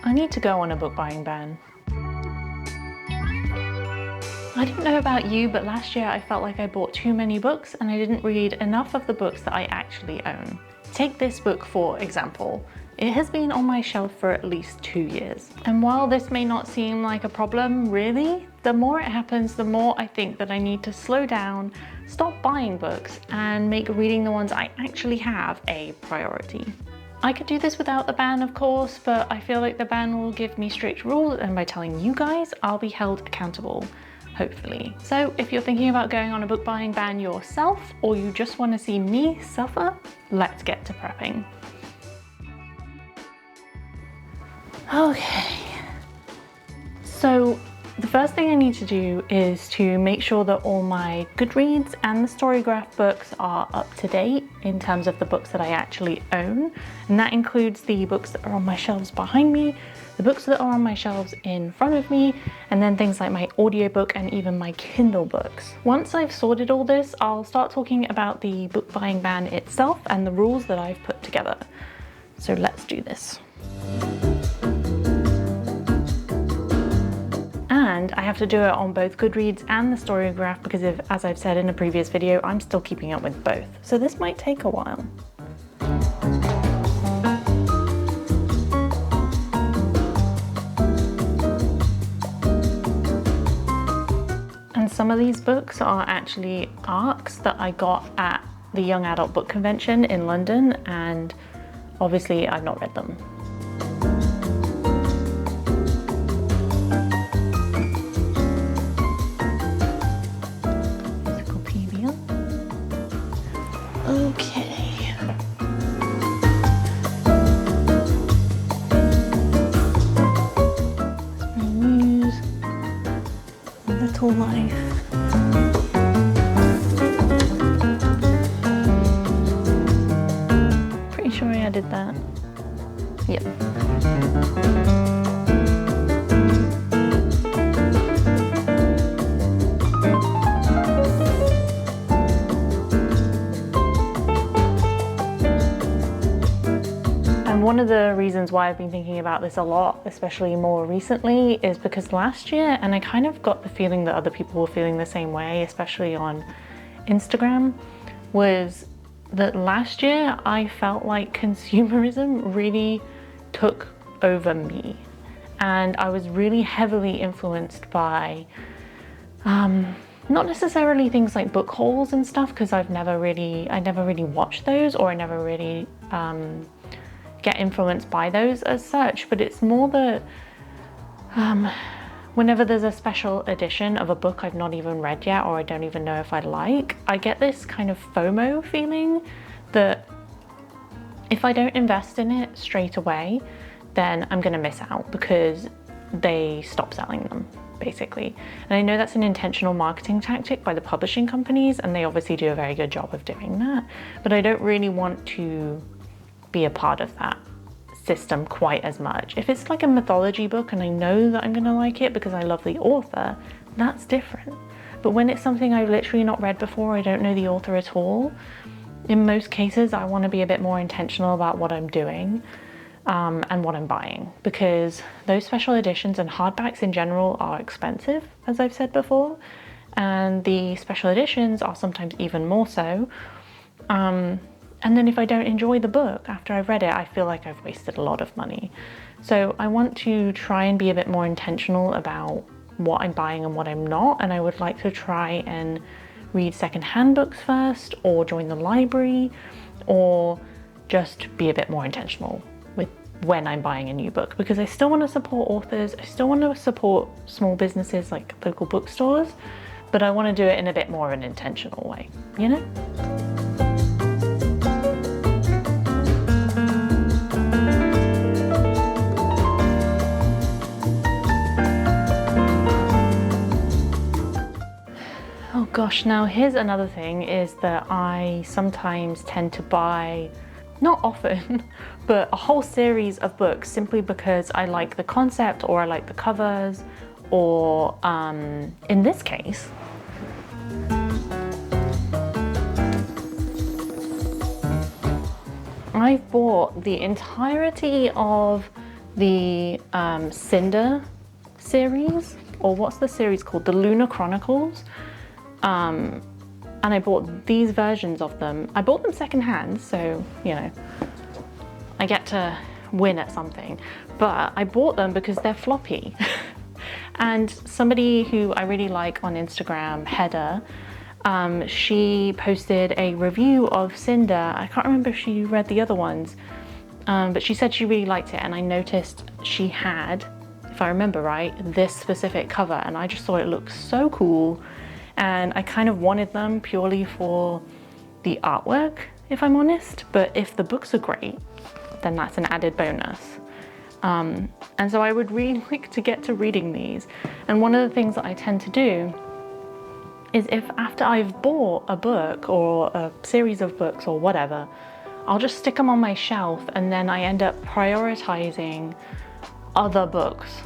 I need to go on a book buying ban. I don't know about you, but last year I felt like I bought too many books and I didn't read enough of the books that I actually own. Take this book for example. It has been on my shelf for at least 2 years. And while this may not seem like a problem, really, the more it happens, the more I think that I need to slow down, stop buying books, and make reading the ones I actually have a priority. I could do this without the ban, of course, but I feel like the ban will give me strict rules, and by telling you guys, I'll be held accountable, hopefully. So if you're thinking about going on a book buying ban yourself, or you just want to see me suffer, let's get to prepping. Okay, so the first thing I need to do is to make sure that all my Goodreads and the Storygraph books are up to date in terms of the books that I actually own. And that includes the books that are on my shelves behind me, the books that are on my shelves in front of me, and then things like my audiobook and even my Kindle books. Once I've sorted all this, I'll start talking about the book buying ban itself and the rules that I've put together. So let's do this. And I have to do it on both Goodreads and the Storygraph because as I've said in a previous video, I'm still keeping up with both. So this might take a while. And some of these books are actually ARCs that I got at the Young Adult Book Convention in London, and obviously I've not read them. Okay. News. Little Life. Pretty sure I added that. Yep. One of the reasons why I've been thinking about this a lot, especially more recently, is because last year, and I kind of got the feeling that other people were feeling the same way, especially on Instagram, was that last year I felt like consumerism really took over me. And I was really heavily influenced by, not necessarily things like book hauls and stuff, because I never really watched those, or I never really, get influenced by those as such, but it's more that whenever there's a special edition of a book I've not even read yet, or I don't even know if I like, I get this kind of FOMO feeling that if I don't invest in it straight away, then I'm gonna miss out because they stop selling them, basically. And I know that's an intentional marketing tactic by the publishing companies, and they obviously do a very good job of doing that, but I don't really want to be a part of that system quite as much. If it's like a mythology book and I know that I'm gonna like it because I love the author, that's different. But when it's something I've literally not read before, I don't know the author at all, in most cases I want to be a bit more intentional about what I'm doing and what I'm buying, because those special editions and hardbacks in general are expensive, as I've said before, and the special editions are sometimes even more so. And then if I don't enjoy the book after I've read it, I feel like I've wasted a lot of money. So I want to try and be a bit more intentional about what I'm buying and what I'm not. And I would like to try and read secondhand books first, or join the library, or just be a bit more intentional with when I'm buying a new book, because I still want to support authors. I still want to support small businesses like local bookstores, but I want to do it in a bit more of an intentional way, you know? Oh gosh, now here's another thing, is that I sometimes tend to buy, not often, but a whole series of books simply because I like the concept, or I like the covers, or in this case, I've bought the entirety of the Cinder series, or what's the series called? The Lunar Chronicles. And I bought these versions of them. I bought them secondhand, so, you know, I get to win at something. But I bought them because they're floppy. And somebody who I really like on Instagram, Heather, she posted a review of Cinder. I can't remember if she read the other ones, but she said she really liked it, and I noticed she had, if I remember right, this specific cover, and I just thought it looked so cool, and I kind of wanted them purely for the artwork, if I'm honest, but if the books are great, then that's an added bonus. And so I would really like to get to reading these, and one of the things that I tend to do is if after I've bought a book or a series of books or whatever, I'll just stick them on my shelf, and then I end up prioritizing other books,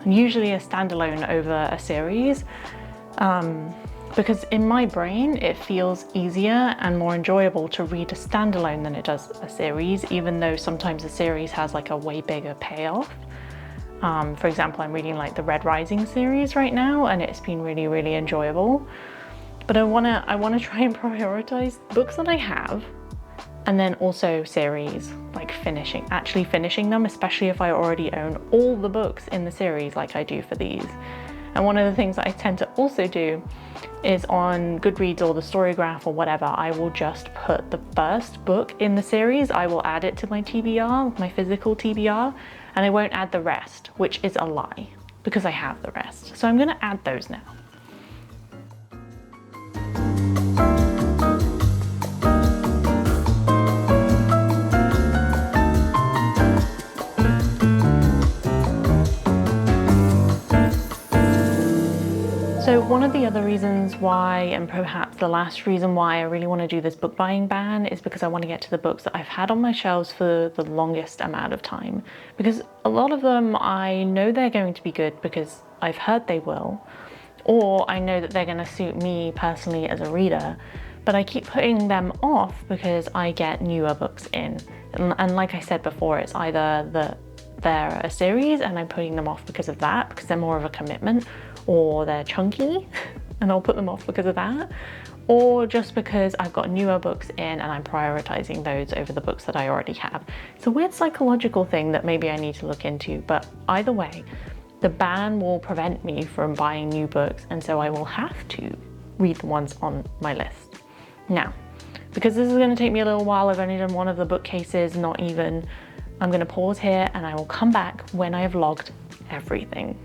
usually a standalone over a series, because in my brain it feels easier and more enjoyable to read a standalone than it does a series, even though sometimes a series has like a way bigger payoff. For example, I'm reading like the Red Rising series right now, and it's been really, really enjoyable. But I wanna try and prioritize books that I have, and then also series, like actually finishing them, especially if I already own all the books in the series like I do for these. And one of the things that I tend to also do is on Goodreads or the Storygraph or whatever, I will just put the first book in the series, I will add it to my TBR, my physical TBR, and I won't add the rest, which is a lie because I have the rest. So I'm gonna add those now. So one of the other reasons why, and perhaps the last reason why I really want to do this book buying ban, is because I want to get to the books that I've had on my shelves for the longest amount of time. Because a lot of them, I know they're going to be good because I've heard they will, or I know that they're going to suit me personally as a reader, but I keep putting them off because I get newer books in. And like I said before, it's either they're a series and I'm putting them off because of that, because they're more of a commitment, or they're chunky and I'll put them off because of that, or just because I've got newer books in and I'm prioritizing those over the books that I already have. It's a weird psychological thing that maybe I need to look into, but either way, the ban will prevent me from buying new books, and so I will have to read the ones on my list. Now, because this is going to take me a little while, I've only done one of the bookcases, not even, I'm going to pause here and I will come back when I have logged everything.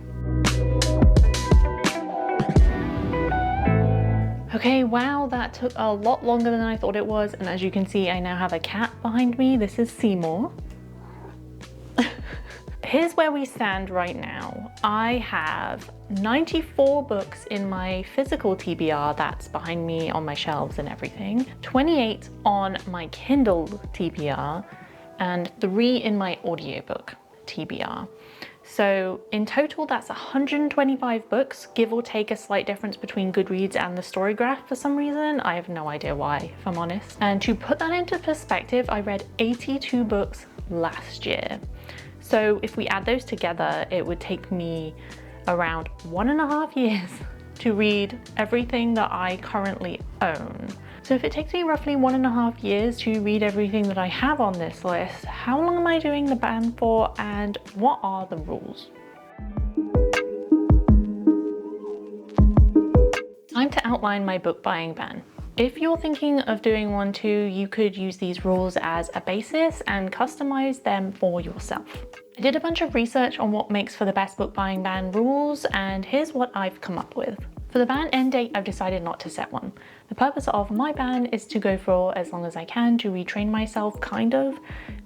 Okay, wow, that took a lot longer than I thought it was, and as you can see, I now have a cat behind me. This is Seymour. Here's where we stand right now. I have 94 books in my physical TBR, that's behind me on my shelves and everything, 28 on my Kindle TBR, and 3 in my audiobook TBR. So in total, that's 125 books, give or take a slight difference between Goodreads and the Storygraph for some reason. I have no idea why, if I'm honest. And to put that into perspective, I read 82 books last year. So if we add those together, it would take me around 1.5 years to read everything that I currently own. So if it takes me roughly 1.5 years to read everything that I have on this list, how long am I doing the ban for, and what are the rules? Time to outline my book buying ban. If you're thinking of doing one too, you could use these rules as a basis and customize them for yourself. I did a bunch of research on what makes for the best book buying ban rules, and here's what I've come up with. For the ban end date, I've decided not to set one. The purpose of my ban is to go for as long as I can to retrain myself, kind of,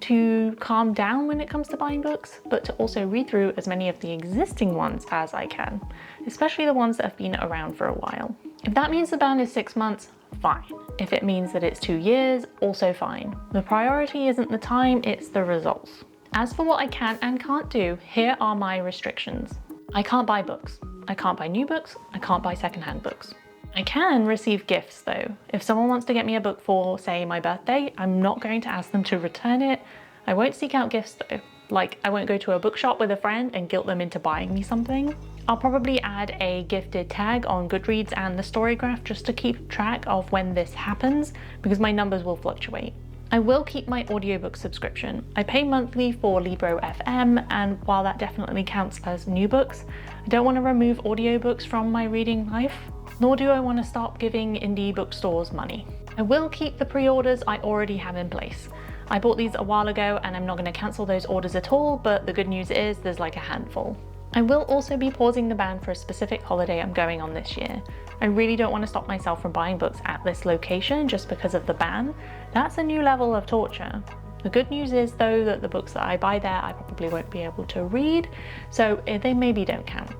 to calm down when it comes to buying books, but to also read through as many of the existing ones as I can, especially the ones that have been around for a while. If that means the ban is 6 months, fine. If it means that it's 2 years, also fine. The priority isn't the time, it's the results. As for what I can and can't do, here are my restrictions. I can't buy books. I can't buy new books. I can't buy secondhand books. I can receive gifts though. If someone wants to get me a book for, say, my birthday, I'm not going to ask them to return it. I won't seek out gifts though. Like, I won't go to a bookshop with a friend and guilt them into buying me something. I'll probably add a gifted tag on Goodreads and the Storygraph just to keep track of when this happens, because my numbers will fluctuate. I will keep my audiobook subscription. I pay monthly for Libro FM, and while that definitely counts as new books, I don't want to remove audiobooks from my reading life, nor do I want to stop giving indie bookstores money. I will keep the pre-orders I already have in place. I bought these a while ago and I'm not going to cancel those orders at all, but the good news is there's like a handful. I will also be pausing the ban for a specific holiday I'm going on this year. I really don't want to stop myself from buying books at this location just because of the ban. That's a new level of torture. The good news is though that the books that I buy there I probably won't be able to read, so they maybe don't count.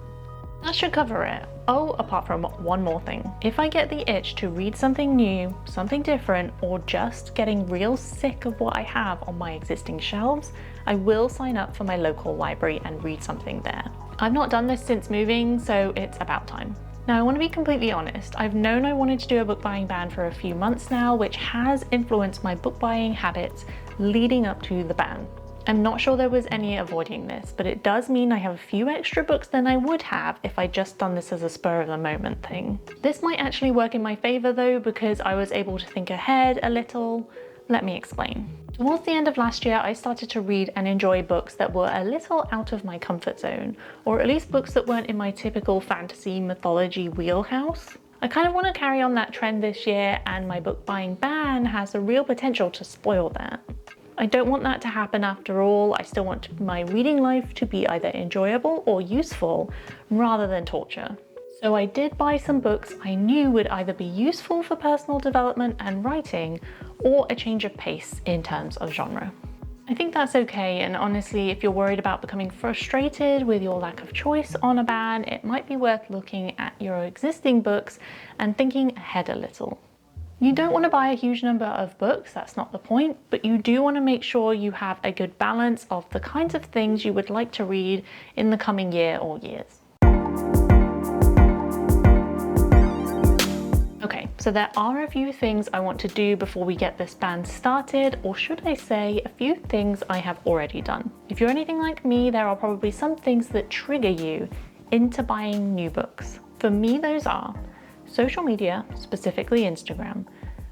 That should cover it. Oh, apart from one more thing. If I get the itch to read something new, something different, or just getting real sick of what I have on my existing shelves, I will sign up for my local library and read something there. I've not done this since moving, so it's about time. Now, I want to be completely honest. I've known I wanted to do a book buying ban for a few months now, which has influenced my book buying habits leading up to the ban. I'm not sure there was any avoiding this, but it does mean I have a few extra books than I would have if I'd just done this as a spur of the moment thing. This might actually work in my favor though, because I was able to think ahead a little. Let me explain. Towards the end of last year, I started to read and enjoy books that were a little out of my comfort zone, or at least books that weren't in my typical fantasy mythology wheelhouse. I kind of want to carry on that trend this year, and my book buying ban has a real potential to spoil that. I don't want that to happen after all. I still want my reading life to be either enjoyable or useful rather than torture. So I did buy some books I knew would either be useful for personal development and writing or a change of pace in terms of genre. I think that's okay, and honestly, if you're worried about becoming frustrated with your lack of choice on a ban, it might be worth looking at your existing books and thinking ahead a little. You don't want to buy a huge number of books, that's not the point, but you do want to make sure you have a good balance of the kinds of things you would like to read in the coming year or years. Okay, so there are a few things I want to do before we get this ban started, or should I say, a few things I have already done. If you're anything like me, there are probably some things that trigger you into buying new books. For me, those are social media, specifically Instagram,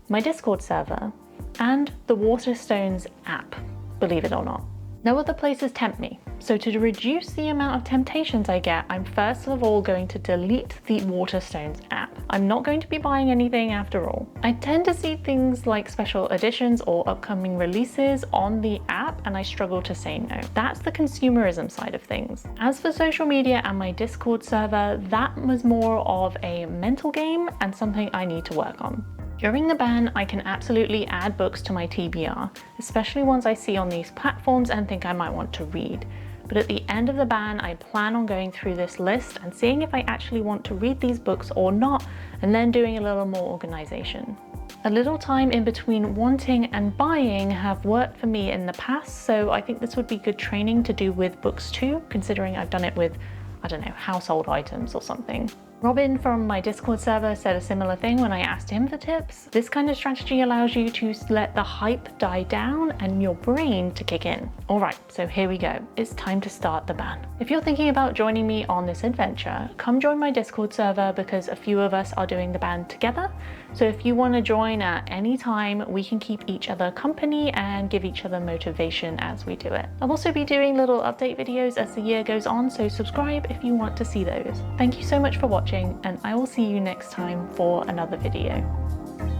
my Discord server, and the Waterstones app, believe it or not. No other places tempt me, so to reduce the amount of temptations I get, I'm first of all going to delete the Waterstones app. I'm not going to be buying anything after all. I tend to see things like special editions or upcoming releases on the app, and I struggle to say no. That's the consumerism side of things. As for social media and my Discord server, that was more of a mental game and something I need to work on. During the ban, I can absolutely add books to my TBR, especially ones I see on these platforms and think I might want to read. But at the end of the ban, I plan on going through this list and seeing if I actually want to read these books or not, and then doing a little more organization. A little time in between wanting and buying have worked for me in the past, so I think this would be good training to do with books too, considering I've done it with, I don't know, household items or something. Robin from my Discord server said a similar thing when I asked him for tips. This kind of strategy allows you to let the hype die down and your brain to kick in. All right, so here we go. It's time to start the ban. If you're thinking about joining me on this adventure, come join my Discord server because a few of us are doing the ban together. So if you want to join at any time, we can keep each other company and give each other motivation as we do it. I'll also be doing little update videos as the year goes on, so subscribe if you want to see those. Thank you so much for watching, and I will see you next time for another video.